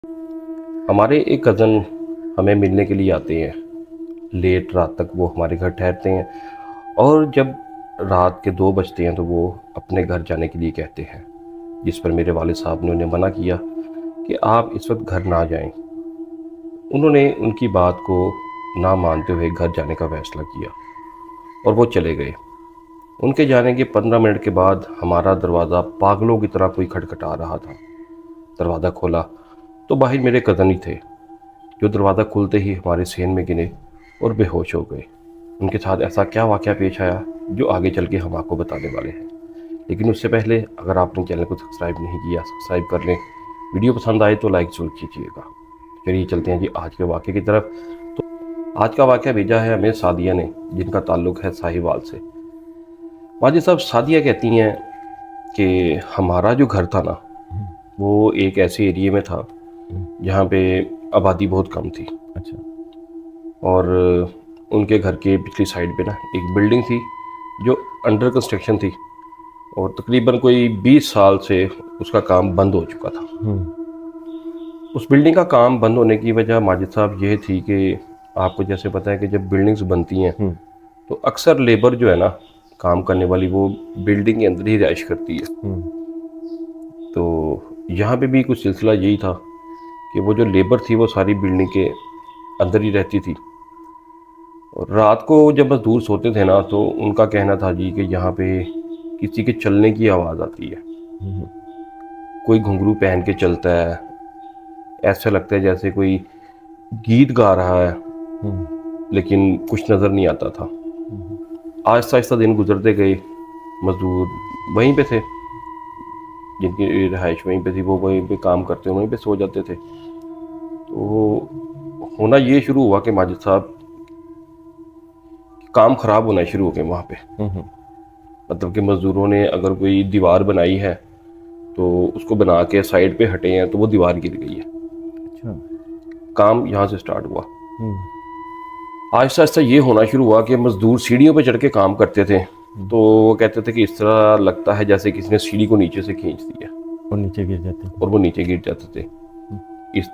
हमारे एक कज़न हमें मिलने के लिए आते हैं। लेट रात तक वो हमारे घर ठहरते हैं और जब रात के 2 बजते हैं तो वो अपने घर जाने के लिए कहते हैं। जिस पर मेरे वालिद साहब ने उन्हें मना किया कि आप इस वक्त घर ना जाएं। उन्होंने उनकी बात को ना मानते हुए घर जाने का फ़ैसला किया और वो चले गए। उनके जाने के 15 मिनट के बाद हमारा दरवाज़ा पागलों की तरह कोई खटखटा रहा था। दरवाज़ा खोला तो बाहर मेरे कज़न ही थे, जो दरवाज़ा खुलते ही हमारे सेन में गिरे और बेहोश हो गए। उनके साथ ऐसा क्या वाक़या पेश आया जो आगे चल के हम आपको बताने वाले हैं। लेकिन उससे पहले अगर आपने चैनल को सब्सक्राइब नहीं किया, सब्सक्राइब कर लें। वीडियो पसंद आए तो लाइक ज़रूर कीजिएगा। चलिए चलते हैं जी आज के वाक़े की तरफ। तो आज का वाक़या भेजा है हमें सादिया ने, जिनका ताल्लुक़ है साहिवाल से। माजिद साहब, सादिया कहती हैं कि हमारा जो घर था ना, वो एक ऐसे एरिए में था जहाँ पे आबादी बहुत कम थी। अच्छा। और उनके घर के पिछली साइड पे ना एक बिल्डिंग थी जो अंडर कंस्ट्रक्शन थी और तकरीबन कोई 20 साल से उसका काम बंद हो चुका था। उस बिल्डिंग का काम बंद होने की वजह माजिद साहब ये थी कि आपको जैसे पता है कि जब बिल्डिंग्स बनती हैं तो अक्सर लेबर जो है ना काम करने वाली, वो बिल्डिंग के अंदर ही रहाइश करती है। तो यहाँ पे भी कुछ सिलसिला यही था कि वो जो लेबर थी वो सारी बिल्डिंग के अंदर ही रहती थी। और रात को जब मजदूर सोते थे ना तो उनका कहना था जी कि यहाँ पे किसी के चलने की आवाज़ आती है। कोई घुंघरू पहन के चलता है, ऐसा लगता है जैसे कोई गीत गा रहा है, लेकिन कुछ नज़र नहीं आता था। आहिस्ता आहिस्ता दिन गुजरते गए। मजदूर वहीं पे थे, जिनकी रिहाइश वहीं पे थी, वो वहीं पे काम करते, वहीं पे सो जाते थे। तो होना ये शुरू हुआ कि माजिद साहब काम ख़राब होना शुरू हो गए वहाँ पे। मतलब कि मज़दूरों ने अगर कोई दीवार बनाई है तो उसको बना के साइड पे हटे हैं तो वो दीवार गिर गई है। अच्छा। काम यहाँ से स्टार्ट हुआ। आहिस्ता आहिस्ता ये होना शुरू हुआ कि मज़दूर सीढ़ियों पे चढ़ के काम करते थे तो वो कहते थे कि इस तरह लगता है जैसे किसी ने सीढ़ी को नीचे से खींच दिया और नीचे गिर जाते थे। और वो नीचे गिर जाते थे। इस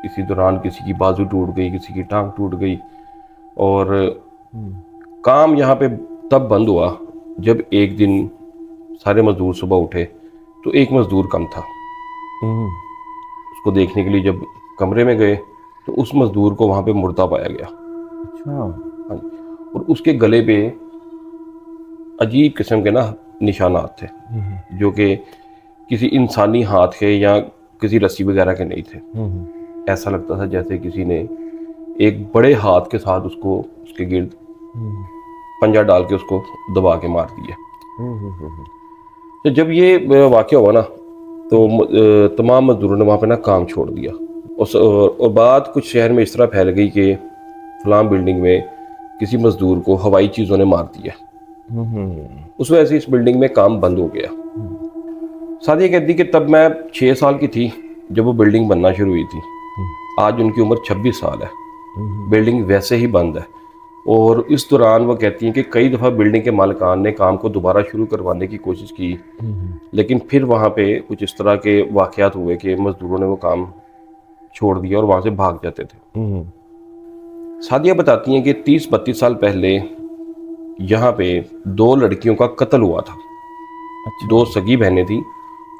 इसी दौरान किसी की बाजू टूट गई, किसी की टांग टूट गई। और काम यहाँ पे तब बंद हुआ जब एक दिन सारे मज़दूर सुबह उठे तो एक मज़दूर कम था। उसको देखने के लिए जब कमरे में गए तो उस मज़दूर को वहाँ पे मुर्दा पाया गया। अच्छा। हाँ जी। और उसके गले पे अजीब किस्म के ना निशानात थे जो कि किसी इंसानी हाथ के या किसी रस्सी वगैरह के नहीं थे। ऐसा लगता था जैसे किसी ने एक बड़े हाथ के साथ उसको उसके गिर्द पंजा डाल के उसको दबा के मार दिया। तो जब ये वाक़या हुआ ना तो तमाम मज़दूरों ने वहाँ पे ना काम छोड़ दिया। और बात कुछ शहर में इस तरह फैल गई कि फलां बिल्डिंग में किसी मज़दूर को हवाई चीज़ों ने मार दिया। उस वजह से इस बिल्डिंग में काम बंद हो गया। सादिया कहती कि तब मैं 6 साल की थी जब वो बिल्डिंग बनना शुरू हुई थी। आज उनकी उम्र 26 साल है। बिल्डिंग वैसे ही बंद है। और इस दौरान वो कहती हैं कि कई दफ़ा बिल्डिंग के मालिकान ने काम को दोबारा शुरू करवाने की कोशिश की, लेकिन फिर वहाँ पे कुछ इस तरह के वाक़यात हुए कि मज़दूरों ने वो काम छोड़ दिया और वहाँ से भाग जाते थे। सादिया बताती हैं कि 30-32 साल पहले यहाँ पे 2 लड़कियों का कत्ल हुआ था। अच्छा। 2 सगी बहनें थी,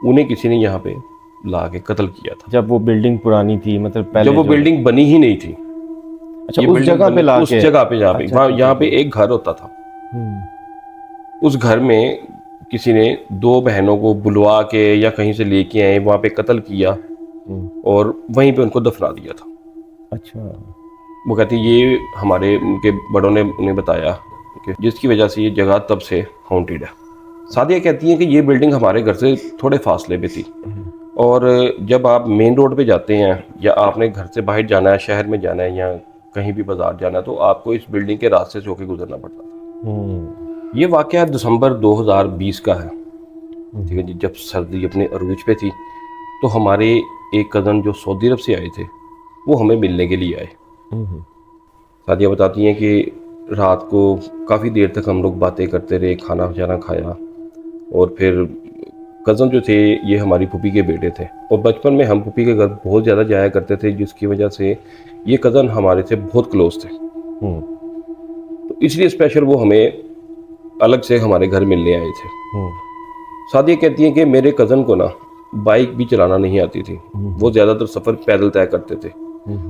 उन्हें किसी ने यहाँ पे ला के कत्ल किया था। जब वो बिल्डिंग पुरानी थी, मतलब पहले जब वो जो बिल्डिंग बनी ही नहीं थी। अच्छा, ये उस बिल्डिंग जगह पे बनी ला उस के। जगह पे जहाँ पे अच्छा, वहाँ अच्छा, यहाँ पे अच्छा। एक घर होता था। उस घर में किसी ने 2 बहनों को बुलवा के या कहीं से लेके आए, वहाँ पे कत्ल किया और वहीं पे उनको दफना दिया था। अच्छा। वो कहती ये हमारे उनके बड़ों ने उन्हें बताया कि जिसकी वजह से ये जगह तब से हॉन्टेड है। सादिया कहती हैं कि ये बिल्डिंग हमारे घर से थोड़े फासले पे थी और जब आप मेन रोड पे जाते हैं या आपने घर से बाहर जाना है, शहर में जाना है या कहीं भी बाजार जाना है, तो आपको इस बिल्डिंग के रास्ते से होकर गुजरना पड़ता था। ये वाक़या दिसंबर 2020 का है। ठीक है जी। जब सर्दी अपने अरूज पे थी तो हमारे एक कज़न जो सऊदी अरब से आए थे वो हमें मिलने के लिए आए। सादिया बताती हैं कि रात को काफ़ी देर तक हम लोग बातें करते रहे, खाना वगैरह खाया और फिर कज़न जो थे ये हमारी फूफी के बेटे थे, और बचपन में हम फूफी के घर बहुत ज़्यादा जाया करते थे, जिसकी वजह से ये कज़न हमारे से बहुत क्लोज थे। हम्म, तो इसलिए स्पेशल वो हमें अलग से हमारे घर मिलने आए थे। हम्म, सादिया कहती हैं कि मेरे कज़न को ना बाइक भी चलाना नहीं आती थी, वो ज़्यादातर सफ़र पैदल तय करते थे।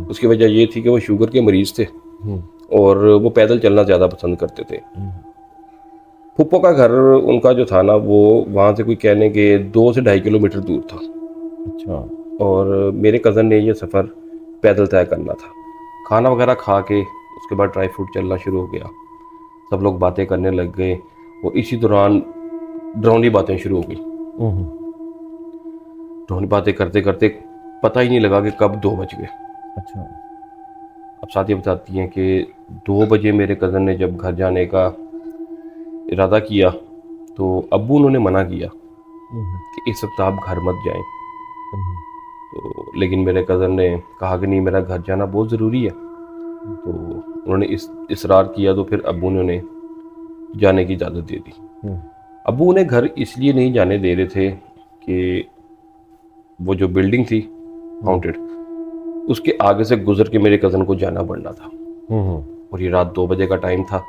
उसकी वजह ये थी कि वो शुगर के मरीज़ थे और वो पैदल चलना ज़्यादा पसंद करते थे। फूफो का घर उनका जो था ना, वो वहाँ से कोई कहने के 2 से 2.5 किलोमीटर दूर था, अच्छा, और मेरे कज़न ने ये सफ़र पैदल तय करना था। खाना वगैरह खा के उसके बाद ड्राई फ्रूट चलना शुरू हो गया, सब लोग बातें करने लग गए, और इसी दौरान डरावनी बातें शुरू हो गई। डरावनी बातें करते करते पता ही नहीं लगा कि कब 2 बज गए। अच्छा, अब साथिया बताती हैं कि 2 बजे मेरे कज़न ने जब घर जाने का इरादा किया तो अब्बू उन्होंने मना किया कि इस वक्त आप घर मत जाएं। तो लेकिन मेरे कज़न ने कहा कि नहीं, मेरा घर जाना बहुत ज़रूरी है। तो उन्होंने इसरार किया, तो फिर अब्बू ने उन्हें जाने की इजाज़त दे दी। अब्बू उन्हें घर इसलिए नहीं जाने दे रहे थे कि वो जो बिल्डिंग थी हाउंटेड, उसके आगे से गुजर के मेरे कज़न को जाना पड़ना था, और ये रात 2 बजे का टाइम था,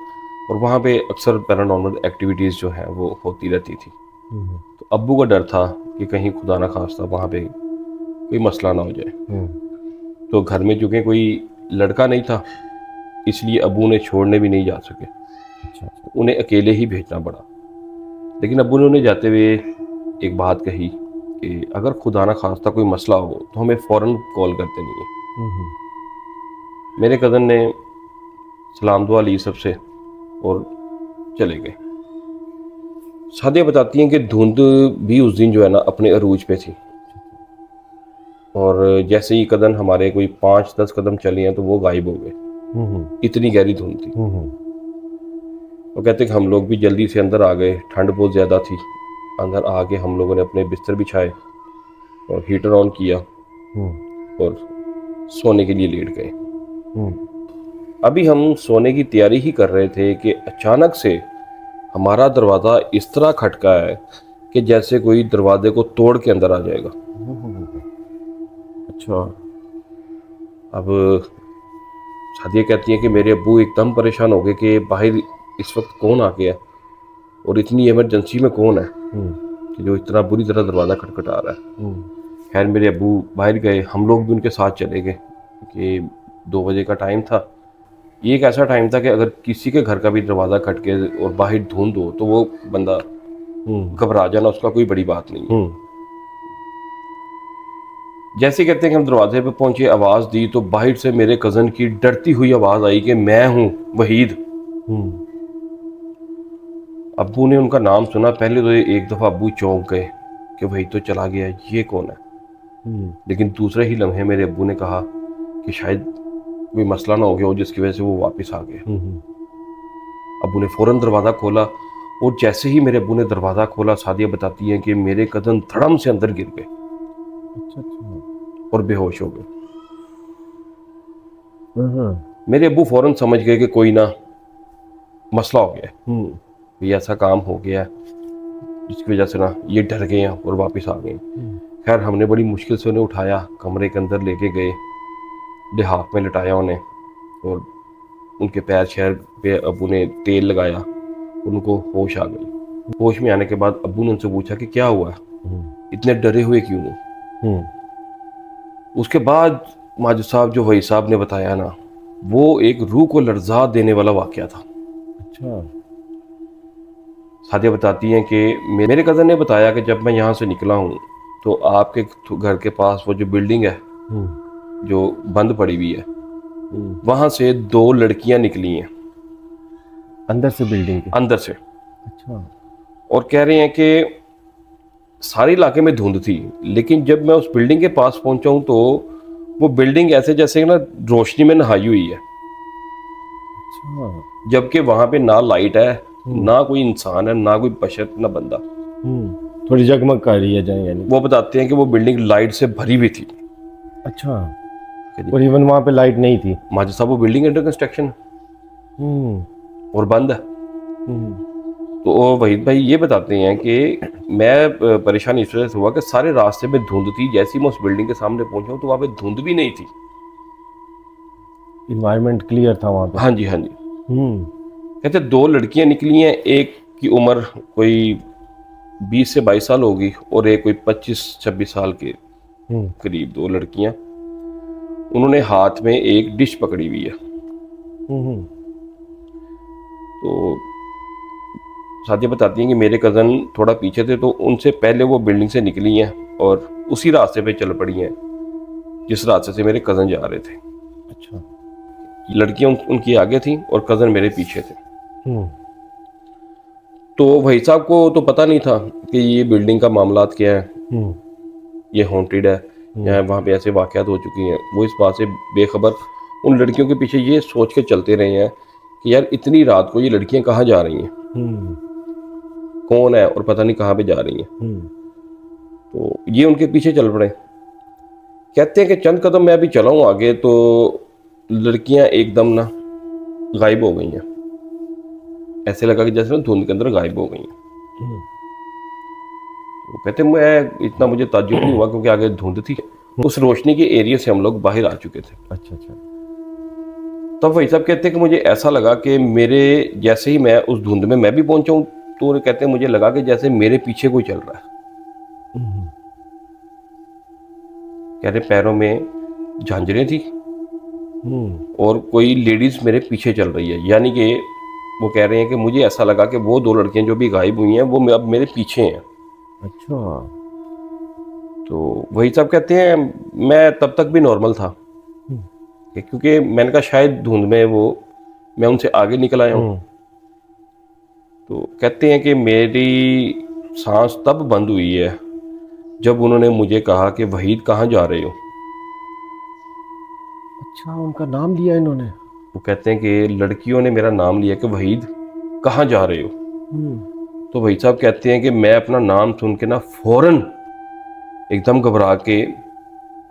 और वहाँ पे अक्सर पैरानॉर्मल एक्टिविटीज़ जो हैं वो होती रहती थी। तो अब्बू का डर था कि कहीं खुदा ना खास्ता वहाँ पे कोई मसला ना हो जाए। तो घर में चूँकि कोई लड़का नहीं था, इसलिए अब्बू उन्हें छोड़ने भी नहीं जा सके, अच्छा, उन्हें अकेले ही भेजना पड़ा। लेकिन अब्बू ने उन्हें जाते हुए एक बात कही कि अगर खुदा ना खास्ता कोई मसला हो तो हमें फ़ौरन कॉल कर देनी है। मेरे कज़न ने सलाम दुआ ली सबसे और चले गए। सादिया बताती हैं कि धुंध भी उस दिन जो है ना अपने अरूज पे थी, और जैसे ही कदम हमारे कोई 5-10 कदम चले हैं तो वो गायब हो गए, इतनी गहरी धुंध थी। वो कहते कि हम लोग भी जल्दी से अंदर आ गए, ठंड बहुत ज़्यादा थी। अंदर आके हम लोगों ने अपने बिस्तर बिछाए और हीटर ऑन किया और सोने के लिए लेट गए। अभी हम सोने की तैयारी ही कर रहे थे कि अचानक से हमारा दरवाज़ा इस तरह खटका है कि जैसे कोई दरवाजे को तोड़ के अंदर आ जाएगा। अच्छा, अब सादिया कहती हैं कि मेरे अब्बू एकदम परेशान हो गए कि बाहर इस वक्त कौन आ गया और इतनी इमरजेंसी में कौन है कि जो इतना बुरी तरह दरवाज़ा खटखटा रहा है। खैर मेरे अब्बू बाहर गए, हम लोग भी उनके साथ चले गए कि 2 बजे का टाइम था। ये एक ऐसा टाइम था कि अगर किसी के घर का भी दरवाज़ा खटके और बाहर धुंध हो तो वो बंदा घबरा जाना उसका कोई बड़ी बात नहीं है। जैसे कहते हैं कि हम दरवाजे पे पहुंचे, आवाज़ दी तो बाहर से मेरे कज़न की डरती हुई आवाज़ आई कि मैं हूँ वहीद। अब्बू ने उनका नाम सुना, पहले तो एक दफ़ा अब्बू चौंक गए कि वहीद तो चला गया, ये कौन है। लेकिन दूसरे ही लम्हे मेरे अब्बू ने कहा कि शायद कोई मसला ना हो गया हो जिसकी वजह से वो वापस आ गया। अब्बू ने फ़ौरन दरवाज़ा खोला, और जैसे ही मेरे अब्बू ने दरवाज़ा खोला, सादिया बताती हैं कि मेरे कदम धड़म से अंदर गिर गए और बेहोश हो गए। मेरे अब्बू फ़ौरन समझ गए कि कोई ना मसला हो गया है, ये ऐसा काम हो गया है जिसकी वजह से ना ये डर गए हैं और वापस आ गए। खैर हमने बड़ी मुश्किल से उन्हें उठाया, कमरे के अंदर लेके गए, लिहाफ में लटाया उन्हें, और उनके पैर शहर पे अब्बू ने तेल लगाया, उनको होश आ गई। होश में आने के बाद अब्बू ने उनसे पूछा कि क्या हुआ, इतने डरे हुए क्यों हो। उसके बाद माजिद साहब जो वही साहब ने बताया ना, वो एक रूह को लर्जा देने वाला वाक़या था। अच्छा, सादिया बताती हैं कि मेरे कज़न ने बताया कि जब मैं यहाँ से निकला हूँ तो आपके घर के पास वो जो बिल्डिंग है जो बंद पड़ी हुई है, वहाँ से 2 लड़कियाँ निकली हैं अंदर से बिल्डिंग के? अंदर से, अच्छा, और कह रहे हैं कि सारे इलाके में धुंध थी, लेकिन जब मैं उस बिल्डिंग के पास पहुंचा हूं तो वो बिल्डिंग ऐसे जैसे ना रोशनी में नहाई हुई है, अच्छा, जबकि वहां पे ना लाइट है, ना कोई इंसान है, ना कोई बशर, ना बंदा। थोड़ी जगमग कर रही है जाए यानी। वो बताते हैं कि वो बिल्डिंग लाइट से भरी हुई थी। अच्छा, और इवन वहाँ पे लाइट नहीं थी? माजिद साहब वो बिल्डिंग अंडर कंस्ट्रक्शन और बंद है। तो वहीद भाई ये बताते हैं कि मैं परेशान इस वजह से हुआ कि सारे रास्ते में धुंध थी। जैसे ही मैं उस बिल्डिंग के सामने पहुंचा हूं तो वहां पे धुंध भी नहीं थी। इन्वायरमेंट क्लियर था वहाँ पे। हाँ जी, हाँ जी। हम्म कहते 2 लड़कियां निकली हैं, एक की उम्र कोई 20 से 22 साल होगी और एक कोई 25-26 साल के हम्म करीब 2 लड़कियां। उन्होंने हाथ में एक डिश पकड़ी हुई है। हम्म तो साथिया बताती हैं कि मेरे कज़न थोड़ा पीछे थे तो उनसे पहले वो बिल्डिंग से निकली हैं और उसी रास्ते पे चल पड़ी हैं जिस रास्ते से मेरे कज़न जा रहे थे। अच्छा। लड़कियां उनकी आगे थी और कज़न मेरे पीछे थे। हम्म तो भाई साहब को तो पता नहीं था कि ये बिल्डिंग का मामलात क्या है, हम्म ये हॉन्टेड है या वहाँ पे ऐसे वाक़यात हो चुकी हैं। वो इस बात से बेखबर उन लड़कियों के पीछे ये सोच के चलते रहे हैं कि यार इतनी रात को ये लड़कियां कहाँ जा रही हैं, हम्म कौन है और पता नहीं कहाँ पे जा रही हैं। हम्म तो ये उनके पीछे चल पड़े। कहते हैं कि चंद कदम मैं अभी चला हूँ आगे तो लड़कियां एकदम ना गायब हो गई हैं। ऐसे लगा कि जैसे ना धुंध के अंदर गायब हो गई हैं। हम्म वो कहते हैं मैं इतना मुझे ताज्जुब नहीं हुआ क्योंकि आगे धुंध थी। उस रोशनी के एरिया से हम लोग बाहर आ चुके थे। अच्छा अच्छा। तब वही साहब कहते हैं कि मुझे ऐसा लगा कि मेरे जैसे ही मैं उस धुंध में मैं भी पहुंचा हूं तो वो कहते हैं मुझे लगा कि जैसे मेरे पीछे कोई चल रहा है। हम्म कह रहे पैरों में झांझरें थी और कोई लेडीज मेरे पीछे चल रही है। यानी कि वो कह रहे हैं कि मुझे ऐसा लगा कि वो 2 लड़कियां जो भी गायब हुई हैं वो अब मेरे पीछे हैं। अच्छा। तो वही साहब कहते हैं मैं तब तक भी नॉर्मल था क्योंकि मैंने कहा शायद धुंध में वो मैं उनसे आगे निकल आया हूँ। तो कहते हैं कि मेरी सांस तब बंद हुई है जब उन्होंने मुझे कहा कि वहीद कहाँ जा रहे हो। अच्छा, उनका नाम लिया इन्होंने। वो कहते हैं कि लड़कियों ने मेरा नाम लिया कि वहीद कहाँ जा रहे हो। तो वही साहब कहते हैं कि मैं अपना नाम सुन के ना फौरन एकदम घबरा के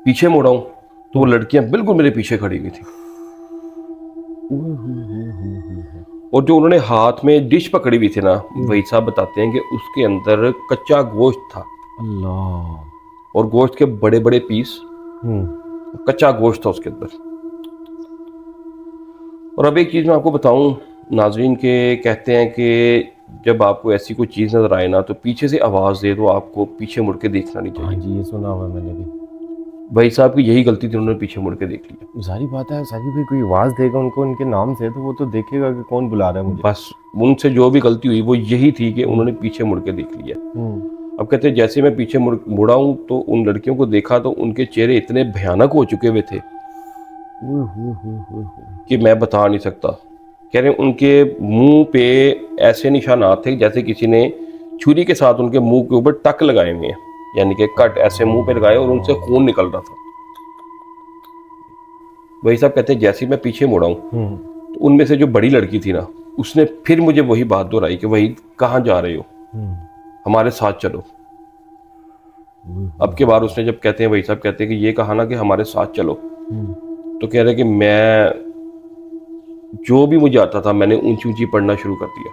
पीछे मुड़ा हूं तो वो लड़कियां बिल्कुल मेरे पीछे खड़ी हुई थी। और जो उन्होंने हाथ में डिश पकड़ी हुई थी ना, वही साहब बताते हैं कि उसके अंदर कच्चा गोश्त था। अल्लाह। और गोश्त के बड़े बड़े पीस, कच्चा गोश्त था उसके अंदर। और अब एक चीज़ मैं आपको बताऊं नाजरीन के, कहते हैं कि जब आपको ऐसी कोई चीज़ नज़र आए ना तो पीछे से आवाज़ दे तो आपको पीछे मुड़ के देखना नहीं चाहिए। हाँ जी, ये सुना हुआ मैंने भी। भाई साहब की यही गलती थी, उन्होंने पीछे मुड़ के देख लिया। सारी बात है, सारी भी कोई आवाज़ देगा उनको उनके नाम से तो वो तो देखेगा कि कौन बुला रहा है मुझे। बस उनसे जो भी गलती हुई वो यही थी कि उन्होंने पीछे मुड़ के देख लिया। अब कहते हैं जैसे मैं पीछे मुड़ा हूँ तो उन लड़कियों को देखा तो उनके चेहरे इतने भयानक हो चुके हुए थे कि मैं बता नहीं सकता। कह रहे उनके मुंह पे ऐसे निशानात थे जैसे किसी ने छुरी के साथ उनके मुंह के ऊपर टक लगाए हुए हैं, यानी कि कट ऐसे मुंह पे लगाए और उनसे खून निकल रहा था। वही साहब कहते हैं जैसे ही मैं पीछे मुड़ा हूँ तो उनमें से जो बड़ी लड़की थी ना, उसने फिर मुझे वही बात दोहराई कि वही कहाँ जा रहे हो, हमारे साथ चलो। अब के बार उसने जब कहते हैं, वही साहब कहते हैं कि ये कहा ना कि हमारे साथ चलो, तो कह रहे कि मैं जो भी मुझे आता था मैंने ऊंची ऊंची पढ़ना शुरू कर दिया।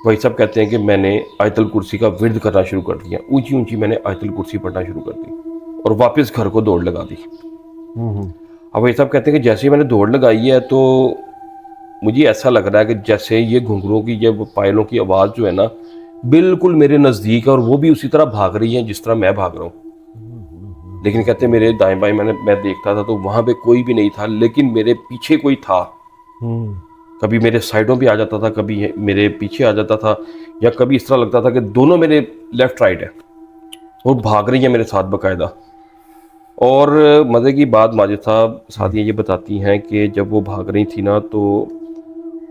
वही साहब कहते हैं कि मैंने आयतल कुर्सी का विर्द करना शुरू कर दिया, ऊंची ऊंची मैंने आयतल कुर्सी पढ़ना शुरू कर दी और वापस घर को दौड़ लगा दी। अब वही साहब कहते हैं कि जैसे ही मैंने दौड़ लगाई है तो मुझे ऐसा लग रहा है कि जैसे ये घुंघरों की जब पायलों की आवाज़ जो है ना बिल्कुल मेरे नज़दीक है और वो भी उसी तरह भाग रही है जिस तरह मैं भाग रहा हूँ। लेकिन कहते हैं मेरे दाएं बाएं मैं देखता था तो वहाँ पे कोई भी नहीं था, लेकिन मेरे पीछे कोई था। कभी मेरे साइडों पे आ जाता था, कभी मेरे पीछे आ जाता था, या कभी इस तरह लगता था कि दोनों मेरे लेफ्ट राइट है और भाग रही है मेरे साथ बाकायदा। और मज़े की बात माजिद साहब साथियाँ ये बताती हैं कि जब वो भाग रही थी ना तो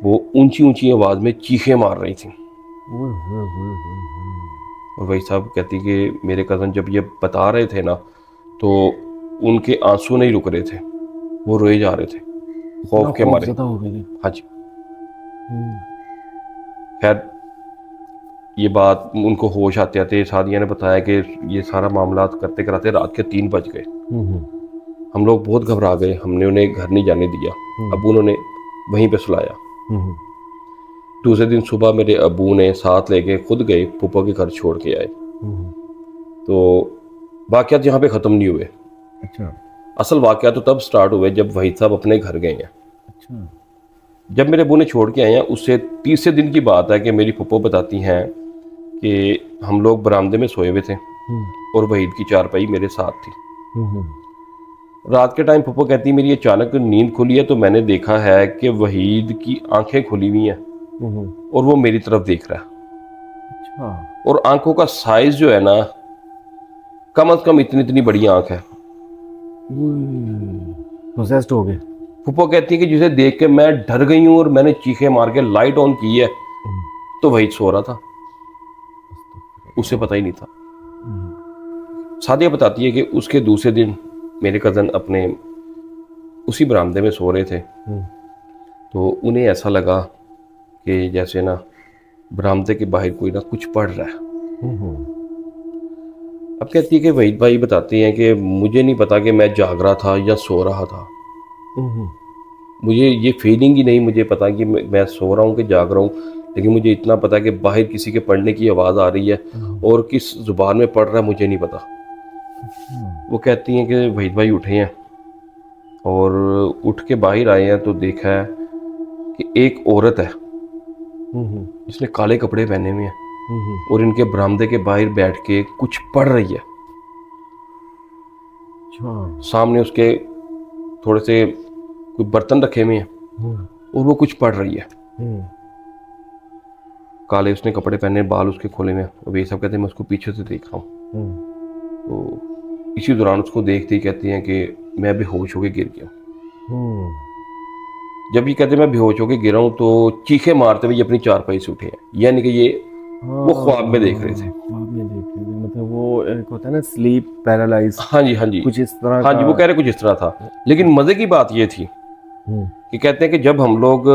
वो ऊंची ऊंची आवाज़ में चीखें मार रही थी। और वही साहब कहती कि मेरे कज़न जब ये बता रहे थे ना तो उनके आंसू नहीं रुक रहे थे, वो रोए जा रहे थे खौफ के मारे। हाँ जी। खैर ये बात उनको होश आते आते सादिया ने बताया कि ये सारा मामला करते कराते रात के 3 बज गए। हम लोग बहुत घबरा गए, हमने उन्हें घर नहीं जाने दिया। अब उन्होंने वहीं पे सुलाया। दूसरे दिन सुबह मेरे अबू ने साथ लेके खुद गए, फूफा के घर छोड़ के आए। तो वाक़यात यहाँ पे ख़त्म नहीं हुए। अच्छा असल वाक़यात तो तब स्टार्ट हुए जब वहीद साहब अपने घर गए हैं। अच्छा। जब मेरे अबू ने छोड़ के आए हैं, उससे तीसरे दिन की बात है कि मेरी फूफो बताती हैं कि हम लोग बरामदे में सोए हुए थे और वहीद की चारपाई मेरे साथ थी। रात के टाइम फूफो कहती मेरी अचानक नींद खुली है तो मैंने देखा है कि वहीद की आंखें खुली हुई हैं और वो मेरी तरफ देख रहा है। अच्छा। और आंखों का साइज जो है ना, कम से कम इतनी इतनी बड़ी आंख है। पोसेस्ड हो गए। फूफो कहती है कि जिसे देख के मैं डर गई हूँ और मैंने चीखें मार के लाइट ऑन की है तो वहीद सो रहा था, उसे पता ही नहीं था। सादिया बताती है कि उसके दूसरे दिन मेरे कज़न अपने उसी बरामदे में सो रहे थे तो उन्हें ऐसा लगा कि जैसे ना बरामदे के बाहर कोई ना कुछ पढ़ रहा है। अब कहती है कि वहीद भाई बताते हैं कि मुझे नहीं पता कि मैं जाग रहा था या सो रहा था। मुझे ये फीलिंग ही नहीं, मुझे पता कि मैं सो रहा हूँ कि जाग रहा हूँ, लेकिन मुझे इतना पता कि बाहर किसी के पढ़ने की आवाज़ आ रही है और किस ज़ुबान में पढ़ रहा है मुझे नहीं पता। वो कहती हैं कि वहीद भाई उठे हैं और उठ के बाहर आए हैं तो देखा है कि एक औरत है जिसने काले कपड़े पहने हुए हैं और इनके बरामदे के बाहर बैठ के कुछ पढ़ रही है। सामने उसके थोड़े से कोई बर्तन रखे हुए हैं और वो कुछ पढ़ रही है। काले उसने कपड़े पहने, बाल उसके खोले हुए हैं और ये सब कहते हैं मैं उसको पीछे से देख रहा हूँ। तो इसी दौरान उसको देखते ही कहती हैं कि मैं बेहोश होकर गिर गया। जब ये कहते हैं मैं बेहोश होकर गिरा हूँ तो चीखे मारते हुए ये अपनी चारपाई से उठे हैं, यानी कि ये वो ख्वाब में देख रहे थे। ख्वाब में देख रहे थे, मतलब वो एक होता है ना स्लीप पैरालाइज। हाँ जी, हाँ जी, कुछ इस तरह हाँ जी, वो कह रहे कुछ इस तरह था। लेकिन मज़े की बात ये थी कि कहते हैं कि जब हम लोग,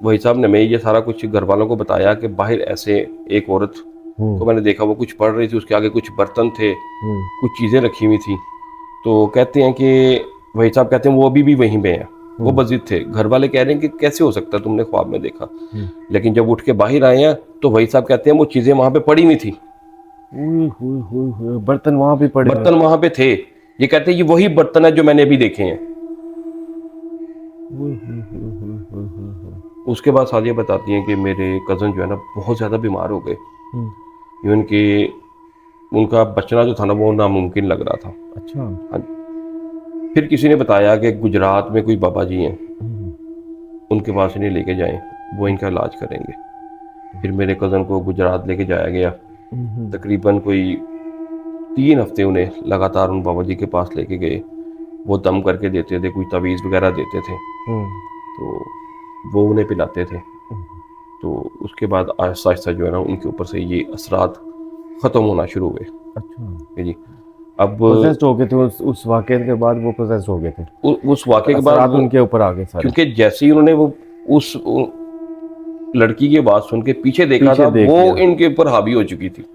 वही साहब ने मैं ये सारा कुछ घर वालों को बताया कि बाहर ऐसे एक औरत को मैंने देखा, वो कुछ पढ़ रही थी, उसके आगे कुछ बर्तन थे, कुछ चीज़ें रखी हुई थी। तो कहते हैं कि वही साहब कहते हैं वो अभी भी वहीं पे हैं, वो मस्जिद थे। घर वाले कह रहे हैं कि कैसे हो सकता है, तुमने ख्वाब में देखा। लेकिन जब उठ के बाहर आए हैं तो वही साहब कहते हैं वो चीज़ें वहाँ पे पड़ी हुई थी। बर्तन वहाँ पे पड़े, बर्तन वहाँ पे थे। ये कहते हैं ये वही बर्तन है जो मैंने अभी देखे हैं। उसके बाद सादिया बताती हैं कि मेरे कज़न जो है ना बहुत ज़्यादा बीमार हो गए। इवन कि उनका बचना जो था ना वो नामुमकिन लग रहा था। अच्छा। हाँ। फिर किसी ने बताया कि गुजरात में कोई बाबा जी हैं, उनके पास इन्हें लेके जाएं, वो इनका इलाज करेंगे। फिर मेरे कज़न को गुजरात लेके जाया गया। तकरीबन कोई 3 हफ्ते उन्हें लगातार उन बाबा जी के पास लेके गए। वो दम करके देते थे, कोई तवीज़ वगैरह देते थे, तो वो उन्हें पिलाते थे। तो उसके बाद आहिस्ता आहिस्ता जो है ना उनके ऊपर से ये असरात ख़त्म होना शुरू हुए। अच्छा जी। अब प्रोसेस्ड हो गए थे उस वाक़े के बाद, वो प्रोसेस्ड हो गए थे उस वाक़े के बाद उनके ऊपर आ गए सारे, क्योंकि जैसे ही उन्होंने वो उस लड़की की बात सुन के पीछे देखा था, वो इनके ऊपर हावी हो चुकी थी।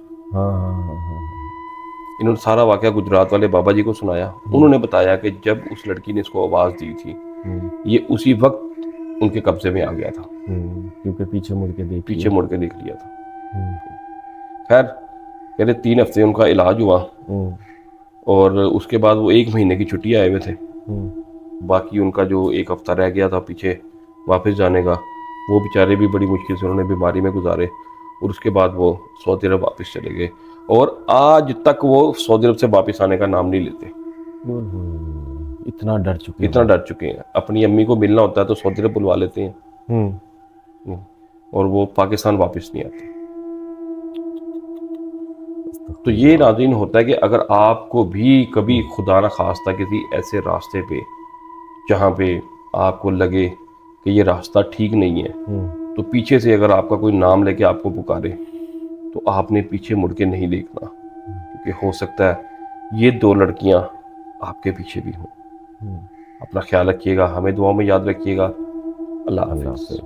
इन्होंने सारा वाक़या गुजरात वाले बाबा जी को सुनाया। उन्होंने बताया कि जब उस लड़की ने इसको आवाज़ दी थी, ये उसी वक्त उनके कब्जे में आ गया था, क्योंकि पीछे मुड़ के देख लिया था। खैर कहते 3 हफ्ते उनका इलाज हुआ और उसके बाद वो 1 महीने की छुट्टी आए हुए थे। बाकी उनका जो 1 हफ्ता रह गया था पीछे वापस जाने का, वो बेचारे भी बड़ी मुश्किल से उन्होंने बीमारी में गुजारे और उसके बाद वो सऊदी अरब वापस चले गए और आज तक वो सऊदी अरब से वापस आने का नाम नहीं लेते। इतना डर चुके हैं। अपनी अम्मी को मिलना होता है तो सऊदी अरब बुलवा लेते हैं और वो पाकिस्तान वापस नहीं आते। तो ये नाज़रीन होता है कि अगर आपको भी कभी खुदा न खास्ता किसी ऐसे रास्ते पे जहाँ पे आपको लगे कि ये रास्ता ठीक नहीं है, तो पीछे से अगर आपका कोई नाम लेके आपको पुकारे तो आपने पीछे मुड़ के नहीं देखना, क्योंकि हो सकता है ये 2 लड़कियां आपके पीछे भी हों। अपना ख्याल रखिएगा, हमें दुआ में याद रखिएगा। अल्लाह हाफ़िज़।